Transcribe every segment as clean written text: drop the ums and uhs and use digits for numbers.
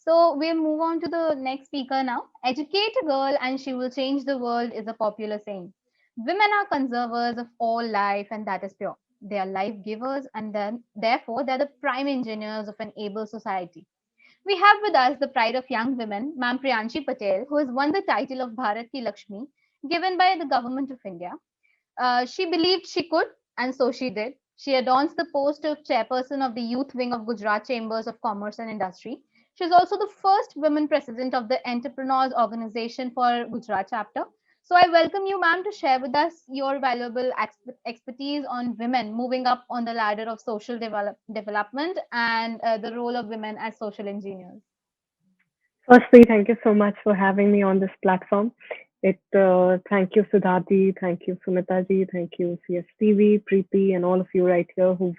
So we'll move on to the next speaker now. Educate a girl and she will change the world is a popular saying. Women are conservers of all life, and that is pure. They are life givers, and then therefore they're the prime engineers of an able society. We have with us the pride of young women, Ma'am Priyanshi Patel, who has won the title of Bharat Ki Lakshmi given by the government of India. She believed she could, and so she did. She adorns the post of chairperson of the youth wing of Gujarat Chambers of Commerce and Industry. She is also the first women president of the Entrepreneurs Organization for Gujarat chapter. So I welcome you, ma'am, to share with us your valuable expertise on women moving up on the ladder of social development and the role of women as social engineers. Firstly, thank you so much for having me on this platform. Thank you, Sudhati, thank you, Sumita ji, thank you, CSTV, Preeti, and all of you right here who've,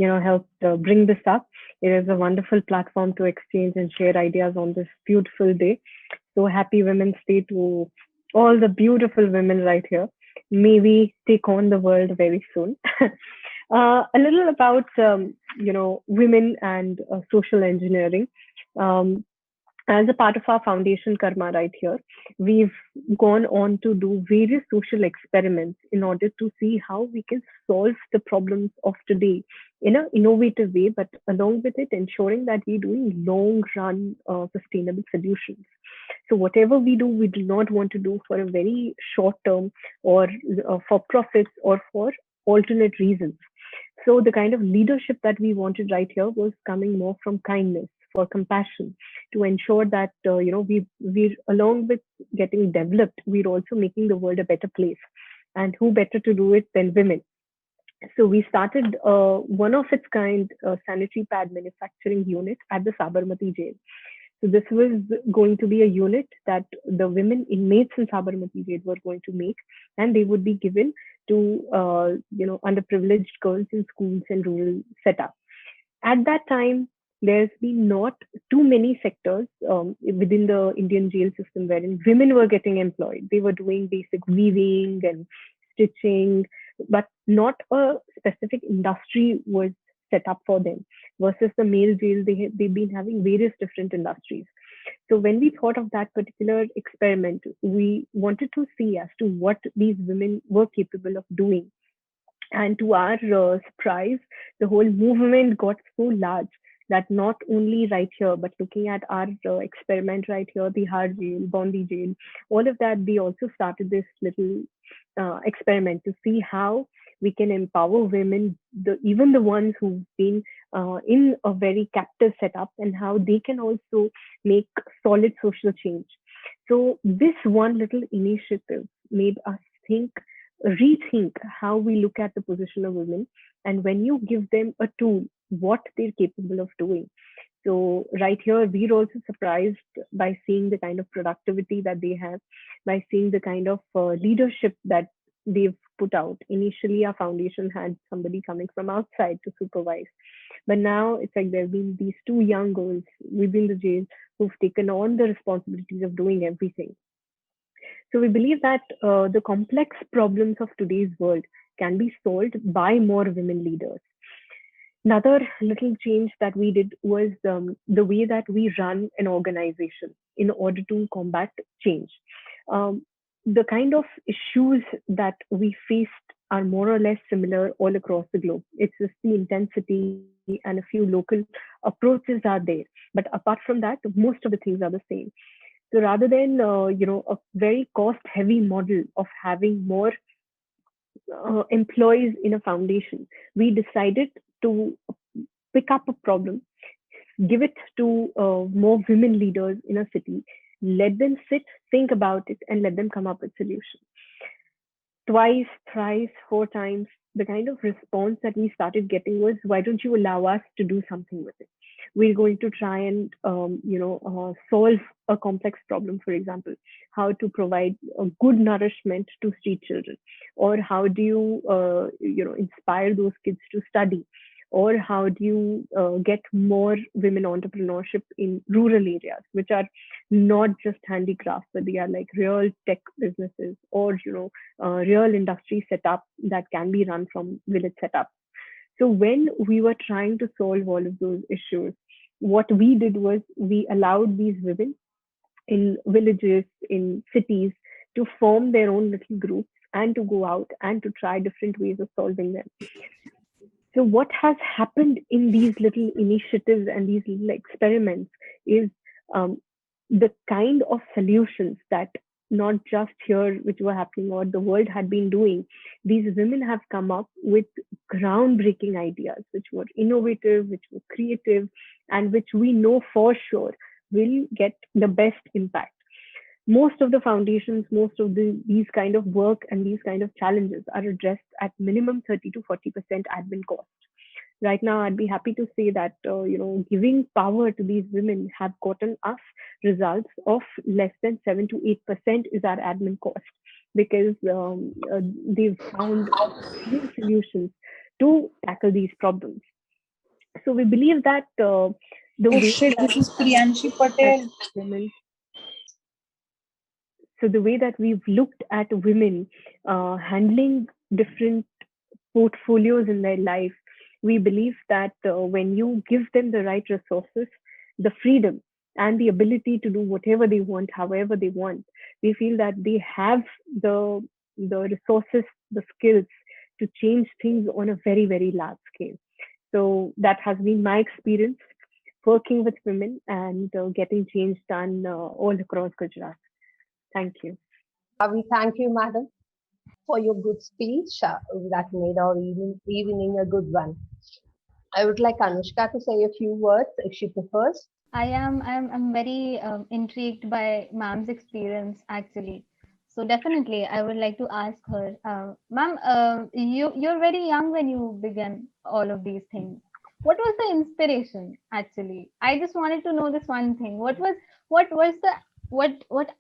helped bring this up. It is a wonderful platform to exchange and share ideas on this beautiful day. So happy Women's Day to all the beautiful women right here. May we take on the world very soon. A little about, women and social engineering. Um, as a part of our foundation karma right here, we've gone on to do various social experiments in order to see how we can solve the problems of today in an innovative way, but along with it ensuring that we're doing long run sustainable solutions. So whatever we do, we do not want to do for a very short term or for profits or for alternate reasons. So the kind of leadership that we wanted right here was coming more from kindness, for compassion, to ensure that we along with getting developed, we're also making the world a better place. And who better to do it than women? So we started one of its kind sanitary pad manufacturing unit at the Sabarmati jail. So this was going to be a unit that the women inmates in Sabarmati jail were going to make, and they would be given to underprivileged girls in schools and rural setup. At that time, there's been not too many sectors within the Indian jail system wherein women were getting employed. They were doing basic weaving and stitching, but not a specific industry was set up for them. Versus the male jail, they've been having various different industries. So when we thought of that particular experiment, we wanted to see as to what these women were capable of doing. And to our surprise, the whole movement got so large that not only right here, but looking at our experiment right here, the Bihar jail, Bondi jail, all of that, we also started this little experiment to see how we can empower women, even the ones who've been in a very captive setup, and how they can also make solid social change. So this one little initiative made us think, rethink how we look at the position of women, and when you give them a tool, what they're capable of doing. So right here, we're also surprised by seeing the kind of productivity that they have, by seeing the kind of leadership that they've put out. Initially, our foundation had somebody coming from outside to supervise, but now it's like there have been these two young girls within the jail who've taken on the responsibilities of doing everything. So we believe that the complex problems of today's world can be solved by more women leaders. Another little change that we did was the way that we run an organization in order to combat change. Um, the kind of issues that we faced are more or less similar all across the globe. It's just the intensity and a few local approaches are there. But apart from that, most of the things are the same. So rather than a very cost heavy model of having more employees in a foundation, we decided to pick up a problem, give it to more women leaders in a city, let them sit, think about it, and let them come up with solutions. Twice, thrice, four times, the kind of response that we started getting was, "Why don't you allow us to do something with it? We're going to try and solve a complex problem. For example, how to provide a good nourishment to street children, or how do you inspire those kids to study, or how do you get more women entrepreneurship in rural areas, which are not just handicrafts, but they are like real tech businesses, or real industry setup that can be run from village setup." So when we were trying to solve all of those issues, what we did was we allowed these women in villages, in cities, to form their own little groups and to go out and to try different ways of solving them. So, what has happened in these little initiatives and these little experiments is um, the kind of solutions that not just here, which were happening or the world had been doing, these women have come up with groundbreaking ideas, which were innovative, which were creative, and which we know for sure will get the best impact. Most of the foundations, most of these kind of work and these kind of challenges are addressed at minimum 30 to 40% admin cost. Right now, I'd be happy to say that giving power to these women have gotten us results of less than 7 to 8% is our admin cost, because they've found new solutions to tackle these problems. So we believe that the Oh way shit, that this is Priyanshi that Patel. women so the way that we've looked at women handling different portfolios in their life, we believe that when you give them the right resources, the freedom, and the ability to do whatever they want, however they want, we feel that they have the resources, the skills to change things on a very, very large scale. So that has been my experience working with women and getting change done all across Gujarat. Thank you. We thank you, madam, for your good speech that made our evening a good one. I would like Anushka to say a few words if she prefers. I'm very intrigued by ma'am's experience actually. So definitely, I would like to ask her, ma'am, you're very young when you began all of these things. What was the inspiration actually? I just wanted to know this one thing. What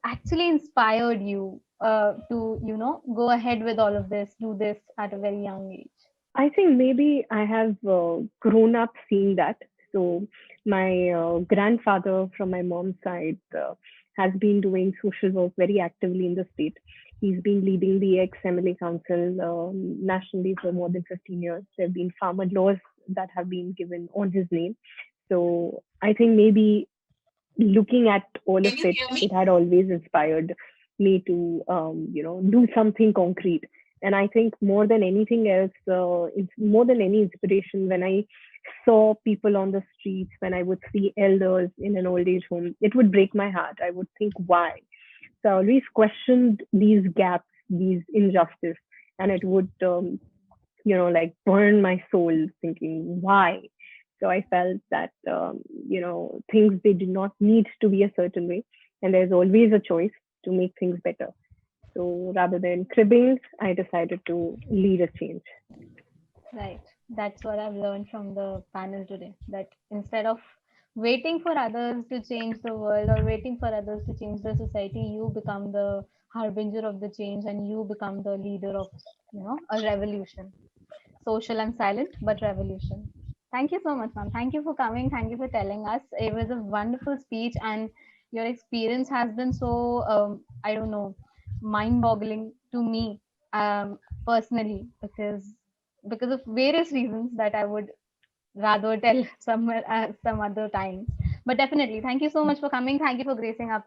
actually inspired you to go ahead with all of this, do this at a very young age? I think maybe I have grown up seeing that. So my grandfather from my mom's side has been doing social work very actively in the state. He's been leading the ex-MLA council nationally for more than 15 years. There have been farmer laws that have been given on his name. So I think maybe looking at all of Can you it, hear it me? had always inspired me to, do something concrete. And I think more than anything else, it's more than any inspiration, when I saw people on the streets, when I would see elders in an old age home, it would break my heart. I would think, why? So I always questioned these gaps, these injustice, and it would, like burn my soul, thinking, why? So I felt that, things, they do not need to be a certain way, and there's always a choice to make things better. So rather than cribbing, I decided to lead a change. Right. That's what I've learned from the panel today. That instead of waiting for others to change the world or waiting for others to change the society, you become the harbinger of the change and you become the leader of, a revolution. Social and silent, but revolution. Thank you so much, ma'am. Thank you for coming. Thank you for telling us. It was a wonderful speech, and your experience has been so, I don't know, mind boggling to me personally, because of various reasons that I would rather tell somewhere some other time. But definitely, thank you so much for coming. Thank you for gracing up